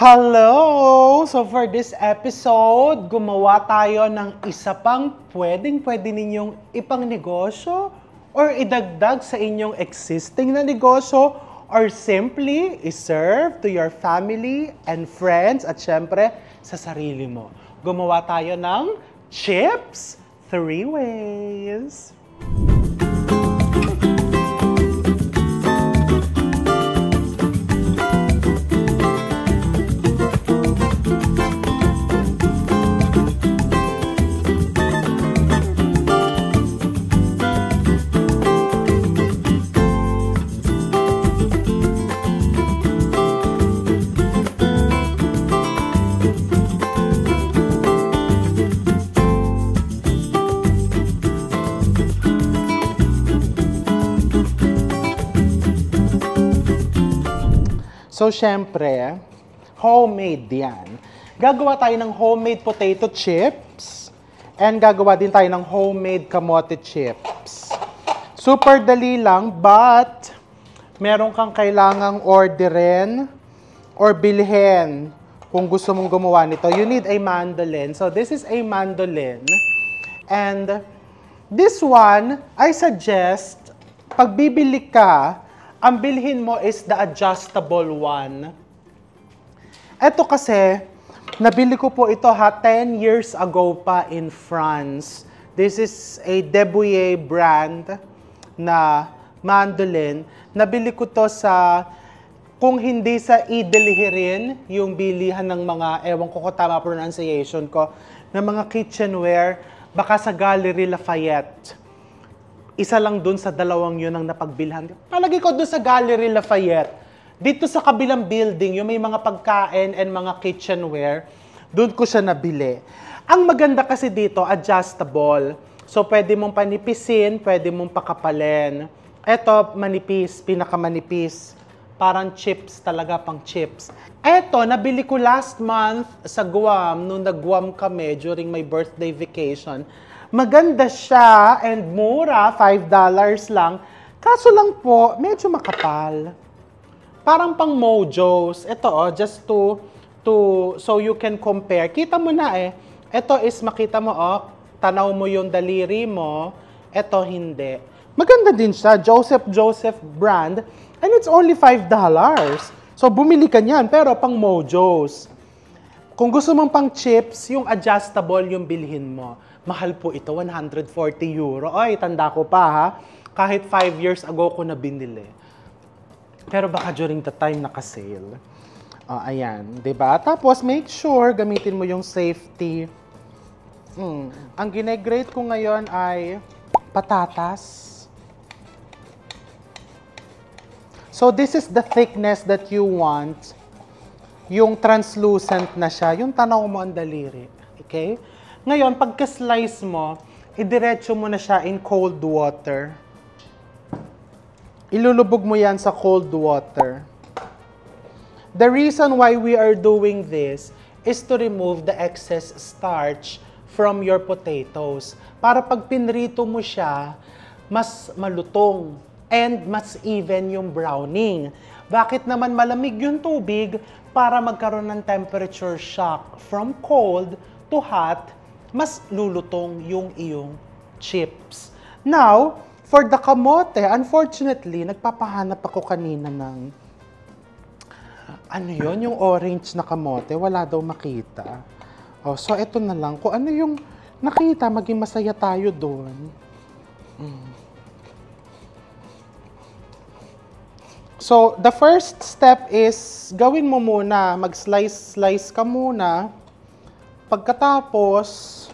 Hello! So for this episode, gumawa tayo ng isa pang pwede ninyong ipangnegosyo or idagdag sa inyong existing na negosyo or simply iserve to your family and friends at syempre sa sarili mo. Gumawa tayo ng chips 3 ways. So, syempre, homemade yan. Gagawa tayo ng homemade potato chips and gagawa din tayo ng homemade kamote chips. Super dali lang, but meron kang kailangang orderin or bilhin kung gusto mong gumawa nito. You need a mandolin. So, this is a mandolin. And this one, I suggest, pag bibili ka, ang bilhin mo is the adjustable one. Ito kasi, nabili ko po ito 10 years ago pa in France. This is a Debouille brand na mandolin. Nabili ko to sa, kung hindi sa Idelihirin, yung bilihan ng mga, ewan ko kung tama pronunciation ko, ng mga kitchenware, baka sa Galerie Lafayette. Isa lang dun sa dalawang yun ang napagbilhan. Palagi ko dun sa Galerie Lafayette. Dito sa kabilang building, yung may mga pagkain and mga kitchenware, dun ko siya nabili. Ang maganda kasi dito, adjustable. So, pwede mong panipisin, pwede mong pakapalin. Eto, manipis, pinakamanipis. Parang chips talaga, pang chips. Eto, nabili ko last month sa Guam, nung nag-Guam kami during my birthday vacation. Maganda siya and mura, $5 lang. Kaso lang po, medyo makapal. Parang pang Mojos. Ito just so you can compare. Kita mo na eh. Ito is makita mo tanaw mo yung daliri mo. Ito hindi. Maganda din siya, Joseph brand. And it's only $5. So bumili ka niyan, pero pang Mojos. Kung gusto mong pang chips, yung adjustable yung bilhin mo. Mahal po ito, 140 euro. Ay, tanda ko pa ha. Kahit 5 years ago ko na binili. Pero baka during the time naka-sale. Ayan, diba? Tapos make sure gamitin mo yung safety. Ang ginegrate ko ngayon ay patatas. So this is the thickness that you want. Yung translucent na siya, yung tanaw mo ang daliri. Okay? Ngayon, pagka-slice mo, idiretso mo na siya in cold water. Ilulubog mo yan sa cold water. The reason why we are doing this is to remove the excess starch from your potatoes. Para pag pinrito mo siya, mas malutong and mas even yung browning. Bakit naman malamig yung tubig? Para magkaroon ng temperature shock from cold to hot, mas lulutong yung iyong chips. Now, for the kamote, unfortunately, nagpapahanap ako kanina ng, yung orange na kamote, wala daw makita. So, ito na lang. Kung ano yung nakita, maging masaya tayo doon. So, the first step is, gawin mo muna, mag-slice ka muna. Pagkatapos,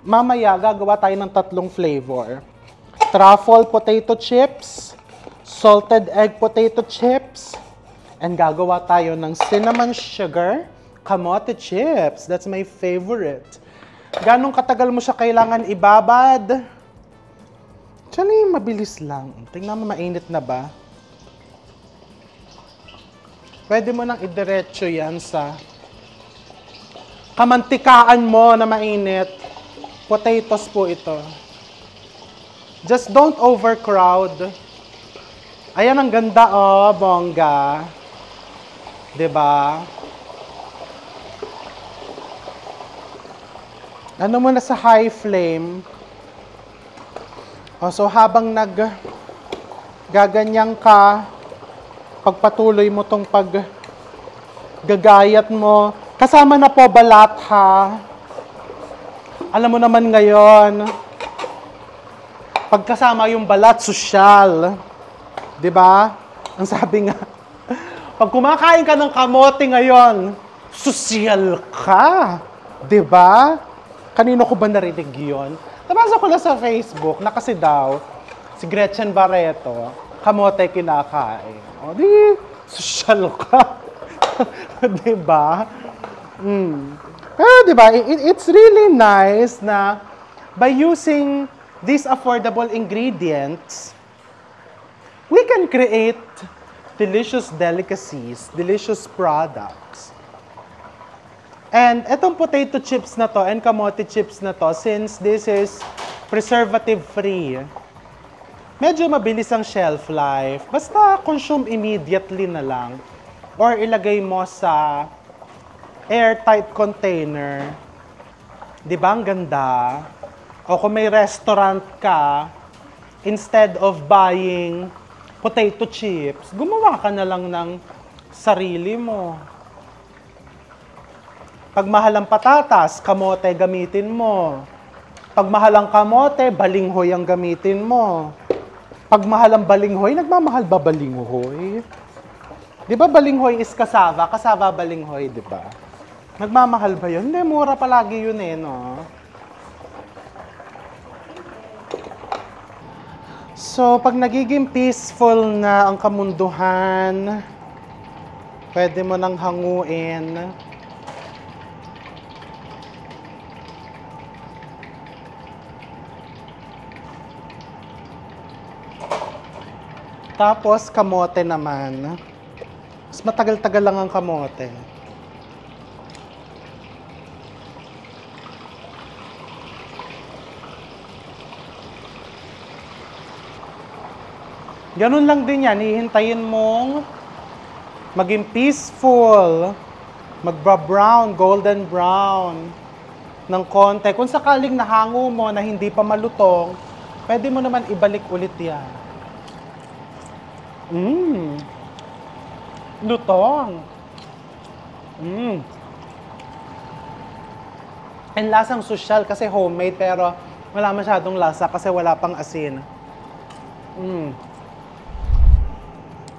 mamaya gagawa tayo ng 3 flavor. Truffle potato chips, salted egg potato chips, and gagawa tayo ng cinnamon sugar kamote chips. That's my favorite. Ganong katagal mo siya kailangan ibabad? Actually, mabilis lang. Tingnan mo, mainit na ba? Pwede mo nang idiretso yan sa kamantikaan mo na mainit. Potatoes po ito. Just don't overcrowd. Ayan, ang ganda, oh, bongga. 'Di ba? Ano mo na sa high flame. O, so habang gaganyan ka, pagpatuloy mo tong paggagayat mo, kasama na po balat ha. Alam mo naman ngayon, pagkasama yung balat, sosyal. 'Di ba? Ang sabi nga, pag kumakain ka ng kamote ngayon, sosyal ka. 'Di ba? Kanino ko ba narinig yun? Nabasa ko na sa Facebook na kasi daw, si Gretchen Barreto, kamote kinakain. O di, sosyal ka. 'Di ba? Di ba? It's really nice na by using these affordable ingredients, we can create delicious delicacies, delicious products. And etong potato chips na to and kamote chips na to, since this is preservative-free, medyo mabilis ang shelf life. Basta consume immediately na lang. Or ilagay mo sa airtight container. Di ba ang ganda? O kung may restaurant ka, instead of buying potato chips, gumawa ka na lang ng sarili mo. Pag mahal ang patatas, kamote gamitin mo. Pag mahal ang kamote, balinghoy ang gamitin mo. Pag mahal ang balinghoy, nagmamahal ba balinghoy? Di ba balinghoy is kasava? Kasava balinghoy, di ba? Nagmamahal ba yun? Hindi, mura palagi yun eh, no? So, pag nagiging peaceful na ang kamunduhan, pwede mo nang hanguin. Tapos, kamote naman. Mas matagal-tagal lang ang kamote. Ganun lang din yan. Hihintayin mong maging peaceful. Magba-brown, golden brown ng konti. Kung sakaling nahango mo na hindi pa malutong, pwede mo naman ibalik ulit yan. Lutong. And lasang sosyal kasi homemade pero wala masyadong lasa kasi wala pang asin.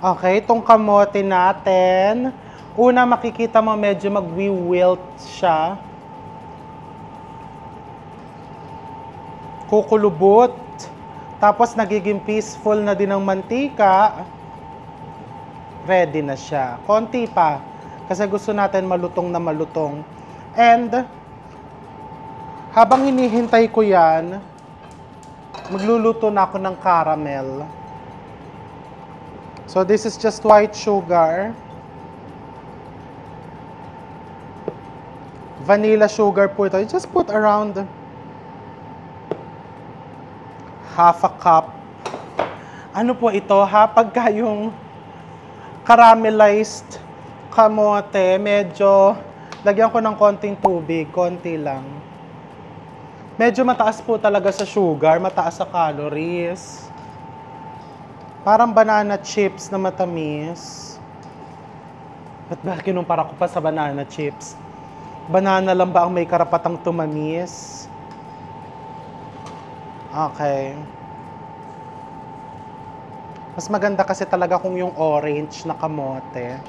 Okay, itong kamote natin. Una, makikita mo medyo mag-wilt siya. Kukulubot. Tapos nagiging peaceful na din ang mantika. Ready na siya. Konti pa. Kasi gusto natin malutong na malutong. And, habang hinihintay ko yan, magluluto na ako ng caramel. So, this is just white sugar. Vanilla sugar po ito. You just put around half a cup. Ano po ito ha? Pagka yung caramelized kamote, medyo lagyan ko ng konting tubig, konti lang. Medyo mataas po talaga sa sugar, mataas sa calories. Parang banana chips na matamis. Ba't ba kinumpara ko pa sa banana chips? Banana lang ba ang may karapatang tumamis? Okay. Mas maganda kasi talaga kung yung orange na kamote.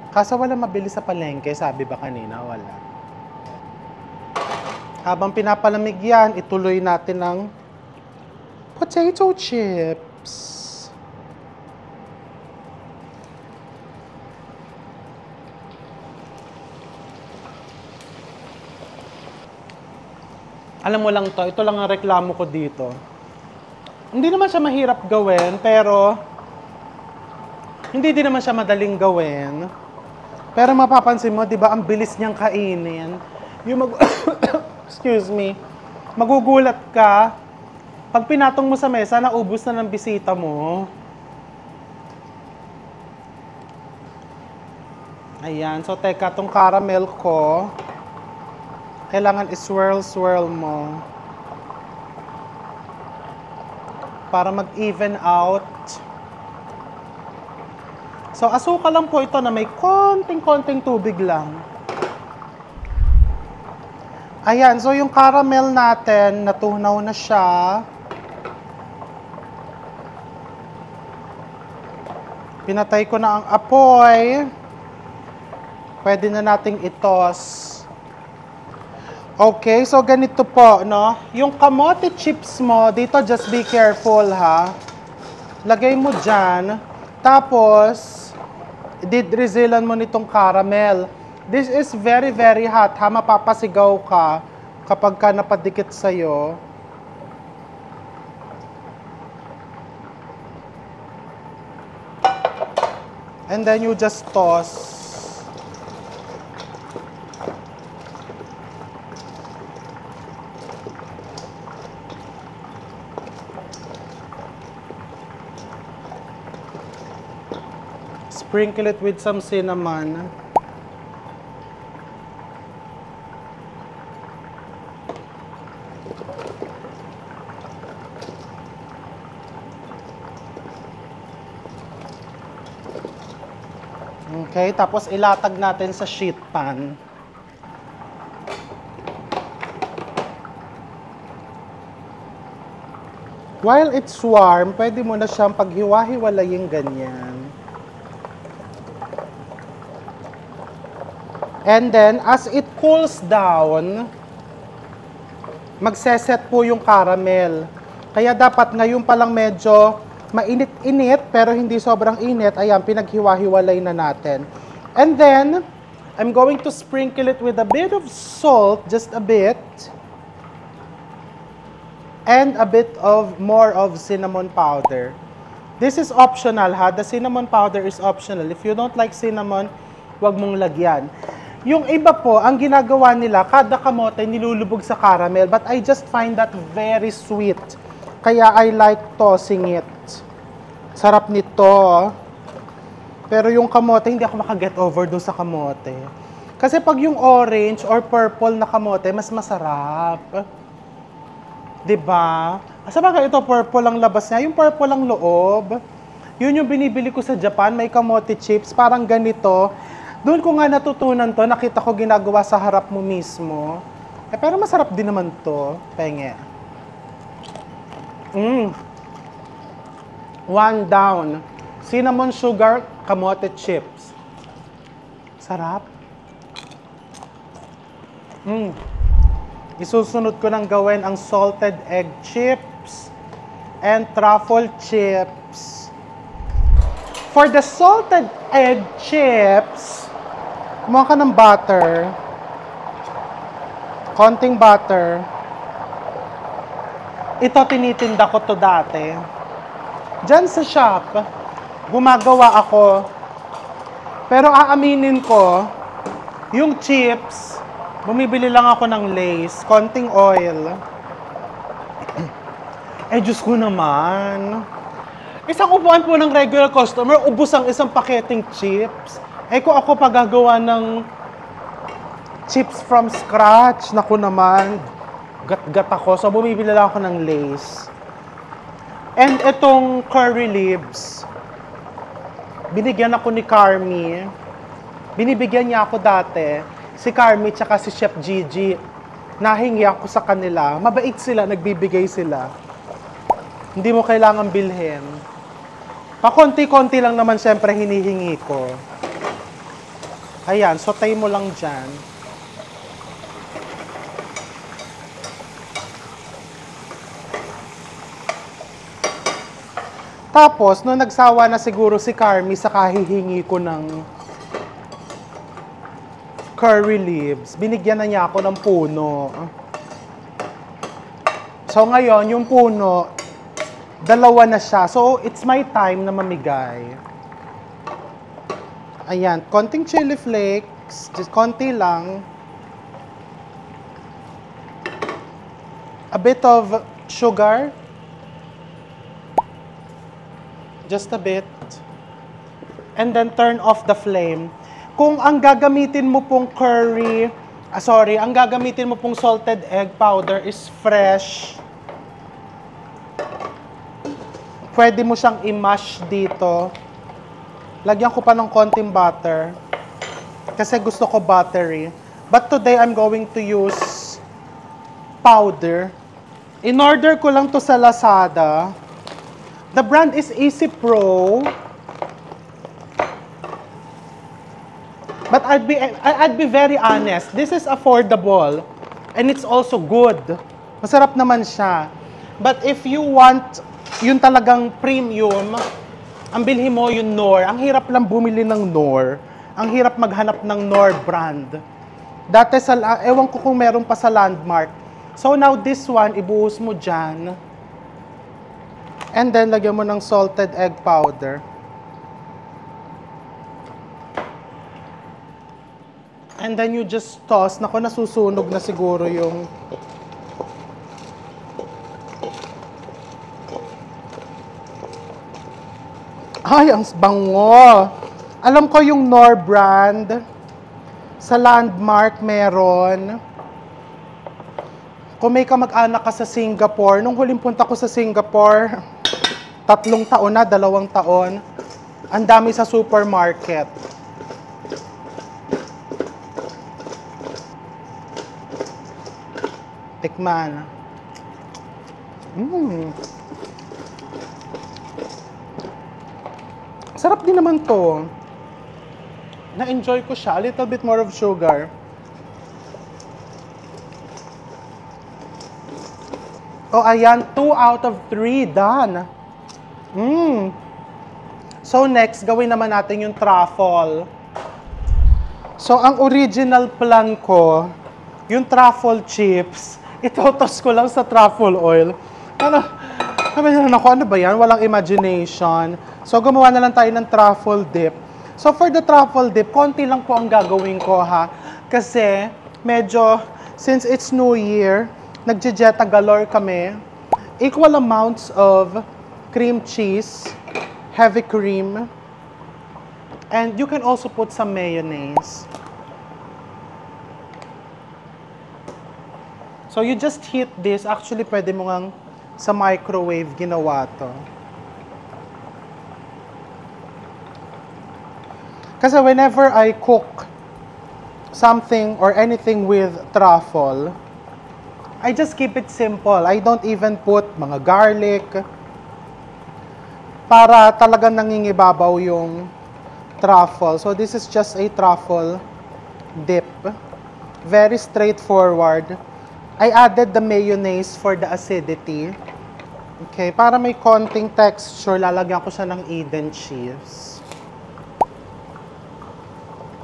Kaso wala mabili sa palengke, sabi ba kanina? Wala. Habang pinapalamig yan, ituloy natin ng potato chips. Alam mo lang to, ito lang ang reklamo ko dito. Hindi naman siya mahirap gawin, pero hindi din naman siya madaling gawin. Pero mapapansin mo, di ba, ang bilis niyang kainin. Yung excuse me, magugulat ka. Pag pinatong mo sa mesa, naubos na ng bisita mo. Ayan, so teka, tong caramel ko. Kailangan i-swirl-swirl mo para mag-even out. So, asukal lang po ito na may konting-konting tubig lang. Ayan, so yung caramel natin, natunaw na siya. Pinatay ko na ang apoy. Pwede na nating itos. Okay, so ganito po, no? Yung kamote chips mo, dito just be careful, ha? Lagay mo dyan. Tapos, didrizzlean mo nitong caramel. This is very, very hot, ha? Mapapasigaw ka kapag ka napadikit sa'yo. And then you just toss. Sprinkle it with some cinnamon. Okay, tapos ilatag natin sa sheet pan. While it's warm, pwede mo na siyang paghiwa-hiwalayin ganyan. And then, as it cools down, magseset po yung caramel. Kaya dapat ngayon pa lang medyo mainit-init, pero hindi sobrang init. Ayan, pinaghiwa-hiwalay na natin. And then, I'm going to sprinkle it with a bit of salt, just a bit. And a bit of more of cinnamon powder. This is optional, ha? The cinnamon powder is optional. If you don't like cinnamon, wag mong lagyan. Yung iba po, ang ginagawa nila, kada kamote nilulubog sa caramel, but I just find that very sweet. Kaya I like tossing it. Sarap nito. Pero yung kamote, hindi ako makaget over doon sa kamote. Kasi pag yung orange or purple na kamote, mas masarap. Diba? Sa bagay ito, purple ang labas niya. Yung purple ang loob. Yun yung binibili ko sa Japan, may kamote chips, parang ganito. Doon ko nga natutunan to, nakita ko ginagawa sa harap mo mismo. Pero masarap din naman to. Penge. One down. Cinnamon sugar, kamote chips. Sarap. Isusunod ko nang gawin ang salted egg chips and truffle chips. For the salted egg chips, kumuha ka ng butter. Konting butter. Ito, tinitinda ko to dati. Diyan sa shop, gumagawa ako. Pero aaminin ko, yung chips, bumibili lang ako ng Lay's, konting oil. Diyos ko naman. Isang upuan po ng regular customer, ubos ang isang paketing chips. Kung ako pagagawa ng chips from scratch, naku naman, gat-gat ako. So, bumibili lang ako ng Lay's. And itong curry leaves, binigyan ako ni Carmi. Binibigyan niya ako dati. Si Carmi tsaka si Chef Gigi. Nahingi ako sa kanila. Mabait sila, nagbibigay sila. Hindi mo kailangan bilhin. Pakonti-konti lang naman siyempre hinihingi ko. Ayan, sautay mo lang dyan. Tapos, nung nagsawa na siguro si Carmi sa kahihingi ko ng curry leaves, binigyan na niya ako ng puno. So ngayon, yung puno, dalawa na siya. So, it's my time na mamigay. Ayan, konting chili flakes, just konti lang. A bit of sugar. Just a bit. And then turn off the flame. Kung ang gagamitin mo pong curry Sorry, ang gagamitin mo pong salted egg powder is fresh. Pwede mo siyang i-mash dito. Lagyan ko pa ng konting butter. Kasi gusto ko buttery. But today, I'm going to use powder. In-order ko lang to sa Lazada. The brand is Easy Pro. But I'd be very honest. This is affordable. And it's also good. Masarap naman siya. But if you want yung talagang premium, ang bilhin mo yung Knorr. Ang hirap lang bumili ng Knorr. Ang hirap maghanap ng Knorr brand. Dati ewan ko kung meron pa sa Landmark. So now this one, ibuhos mo dyan. And then, lagyan mo ng salted egg powder. And then you just toss. Naku, nasusunog na siguro yung... Ay, ang bango! Alam ko yung Knorr brand. Sa Landmark meron. Kung may kamag-anak ka sa Singapore, nung huling punta ko sa Singapore, 3 taon na, 2 taon, ang dami sa supermarket. Tikman. Sarap din naman to. Na-enjoy ko siya. A little bit more of sugar. Oh, ayan. 2 out of 3. Done. So, next, gawin naman natin yung truffle. So, ang original plan ko, yung truffle chips, itotos ko lang sa truffle oil. Ano ba yan? Walang imagination. So, gumawa na lang tayo ng truffle dip. So, for the truffle dip, konti lang po ang gagawin ko, ha? Kasi, medyo, since it's New Year, nagje-jetta galore kami. Equal amounts of cream cheese, heavy cream, and you can also put some mayonnaise. So, you just heat this. Actually, pwede mo ngang sa microwave ginawa to. Kasi whenever I cook something or anything with truffle, I just keep it simple. I don't even put mga garlic para talagang nangingibabaw yung truffle. So this is just a truffle dip. Very straightforward. I added the mayonnaise for the acidity. Okay, para may konting texture, lalagyan ko siya ng Eden cheese.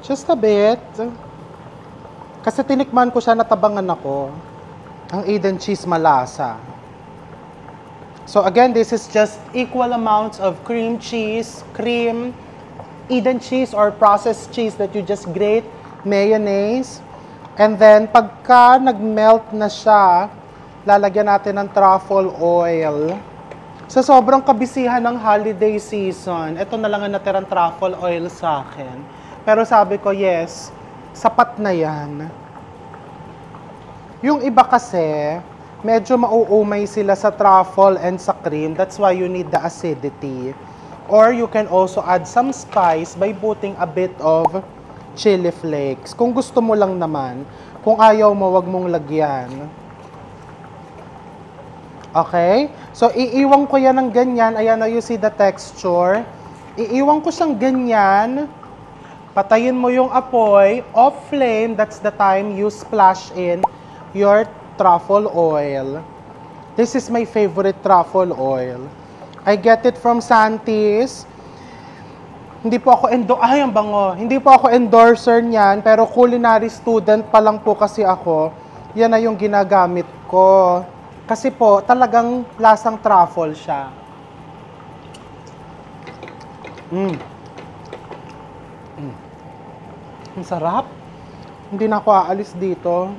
Just a bit. Kasi tinikman ko siya, natabangan ako. Ang Eden cheese malasa. So again, this is just equal amounts of cream cheese, cream, Eden cheese or processed cheese that you just grate, mayonnaise. And then, pagka nag-melt na siya, lalagyan natin ng truffle oil. Sa sobrang kabisihan ng holiday season, ito na lang ang natirang truffle oil sa akin. Pero sabi ko, yes, sapat na yan. Yung iba kasi, medyo mauumay sila sa truffle and sa cream. That's why you need the acidity. Or you can also add some spice by putting a bit of chili flakes. Kung gusto mo lang naman. Kung ayaw mo, wag mong lagyan. Okay? So, iiwan ko yan ng ganyan. Ayan, you see the texture. Iiwan ko siyang ganyan. Patayin mo yung apoy. Off flame, that's the time you splash in your truffle oil. This is my favorite truffle oil. I get it from Santis. Hindi po ako ang bango. Hindi po ako endorser niyan, pero culinary student pa lang po kasi ako. Yan na yung ginagamit ko. Kasi po, talagang lasang truffle siya. Ang sarap. Hindi na ako aalis dito.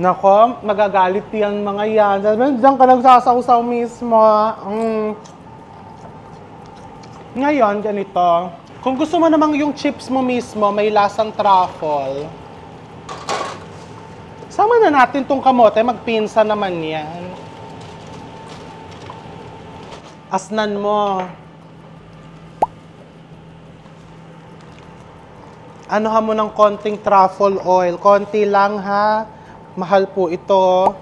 Nako, magagalit yan mga yan. Diyan ka nagsasaw-saw mismo. Ngayon, ganito. Kung gusto mo namang yung chips mo mismo, may lasang truffle. Sama na natin tong kamote, magpinsa naman yan. Asnan mo. Anuhan mo ng konting truffle oil. Konti lang ha. Mahal po ito.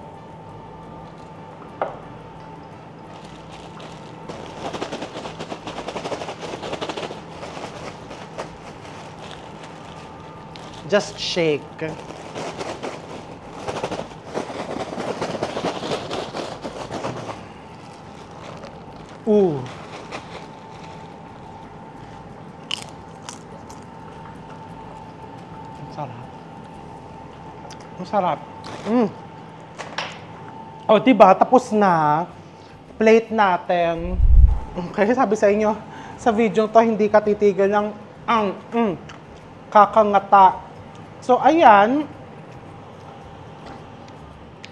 Just shake. Ooh. Sarap. Ang sarap. O, diba? Tapos na. Plate natin. Kaya sabi sa inyo, sa video to, hindi ka titigil ng kakangata. So, ayan.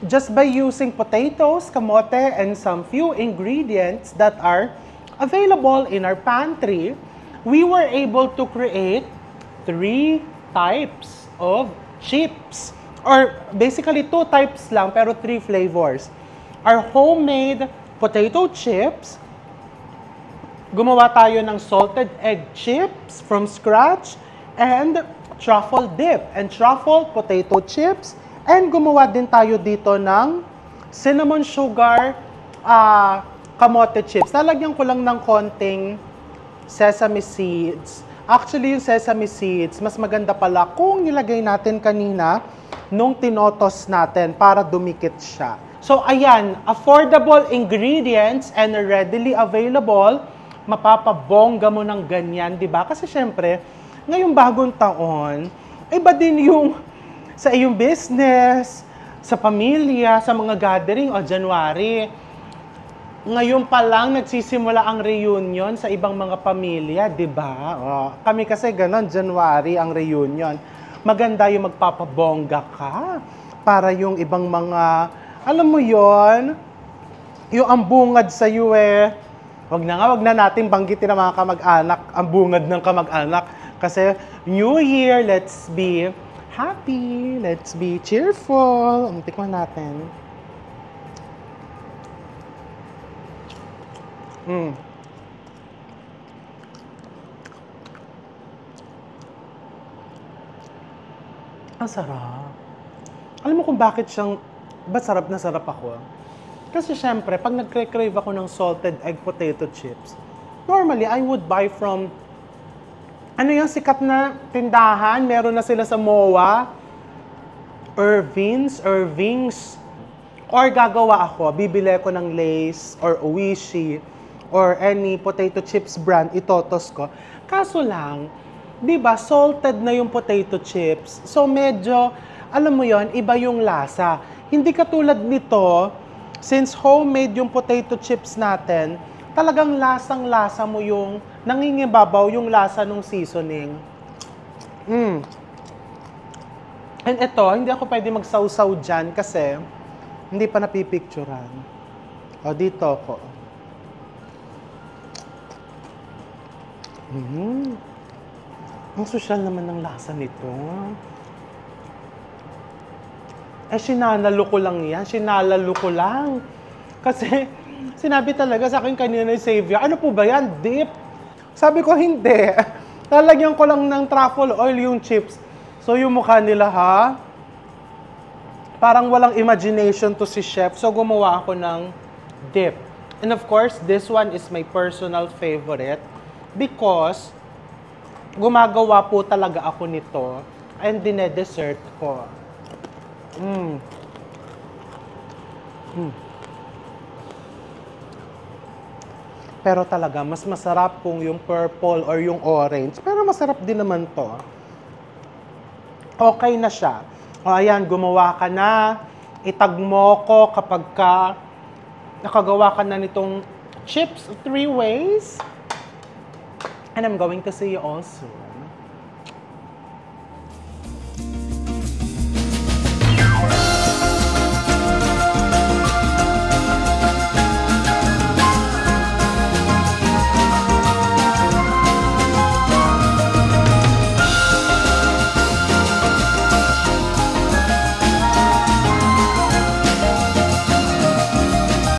Just by using potatoes, kamote, and some few ingredients that are available in our pantry, we were able to create 3 types of chips. Or basically 2 types lang, pero 3 flavors. Our homemade potato chips. Gumawa tayo ng salted egg chips from scratch and truffle dip and truffle potato chips. And gumawa din tayo dito ng cinnamon sugar kamote chips. Lalagyan ko lang ng konting sesame seeds. Actually, yung sesame seeds, mas maganda pala kung nilagay natin kanina nung tinotos natin para dumikit siya. So, ayan, affordable ingredients and readily available. Mapapabongga mo ng ganyan, di ba? Kasi syempre, ngayong bagong taon, iba din yung sa iyong business, sa pamilya, sa mga gathering o January. Ngayon pa lang nagsisimula ang reunion sa ibang mga pamilya, di ba? Kami kasi ganon, January ang reunion. Maganda yung magpapabongga ka para yung ibang mga, alam mo yon, yung ang bungad sa iyo wag na natin banggitin ang mga kamag-anak, ang bungad ng kamag-anak. Kasi New Year, let's be happy, let's be cheerful. Tikman natin. Ang sarap. Alam mo kung bakit siyang, ba't sarap na sarap ako? Kasi syempre, pag nagre-crave ako ng salted egg potato chips, normally, I would buy from, ano yung sikat na tindahan? Meron na sila sa MOA, Irving's, or gagawa ako, bibili ko ng Lay's, or Oishi, or any potato chips brand, itotos ko. Kaso lang, di ba, salted na yung potato chips. So medyo, alam mo yon, iba yung lasa. Hindi katulad nito, since homemade yung potato chips natin, talagang lasang-lasa mo yung, nangingibabaw yung lasa ng seasoning. And ito, hindi ako pwede magsaw-saw dyan kasi hindi pa napipicturan. O, dito ako. Ang sosyal naman ng lasa nito. Sinanalo ko lang yan. Sinalalo ko lang. Kasi, sinabi talaga sa akin kanina ni Xavier, ano po ba yan? Dip? Sabi ko, hindi. Lalagyan ko lang ng truffle oil yung chips. So, yung mukha nila, ha? Parang walang imagination to si chef. So, gumawa ako ng dip. And of course, this one is my personal favorite because gumagawa po talaga ako nito and dine-dessert ko. Pero talaga, mas masarap kung yung purple or yung orange. Pero masarap din naman to. Okay na siya. O ayan, gumawa ka na. Itag mo ko kapag ka nakagawa ka na nitong chips 3 ways. And I'm going to see you all soon.